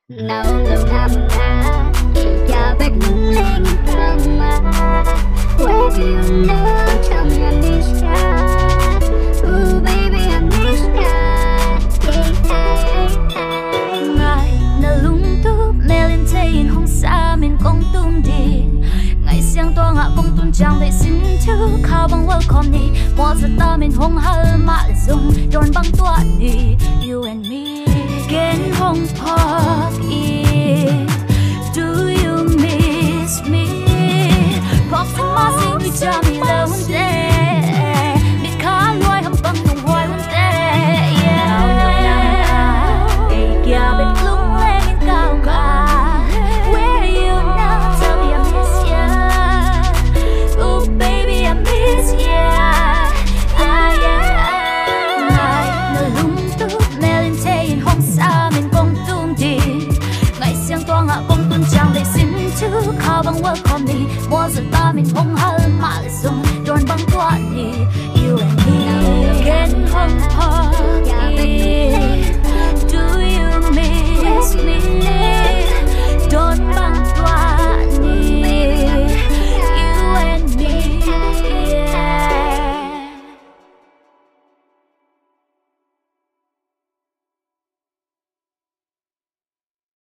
nào lâu năm đã ya bek lên kama where you know tell me I miss ya ooh baby I miss ya ngài na lung tu melin tein hong sa min kong tum di ngài xiang toa ngạ kong tun chang để xin chu khao bang welcome ni mo sa ta min hong hal ma zung don bang tua ni you and me again hong park in do you miss me pop sa ma sing vi cha mi lo hun te mi kha loi ham bang nong hoi hun te yeah bên lung lên cao cả where you now tell me I miss ya oh baby I miss ya ngài na lung tu melin tein hong sa min kong tum di ngài xiang toa ngạ kong tun chang để xin chu khao bang welcome ni mo sa ta min hong hal ma sung don bang tua ni you and me again hong park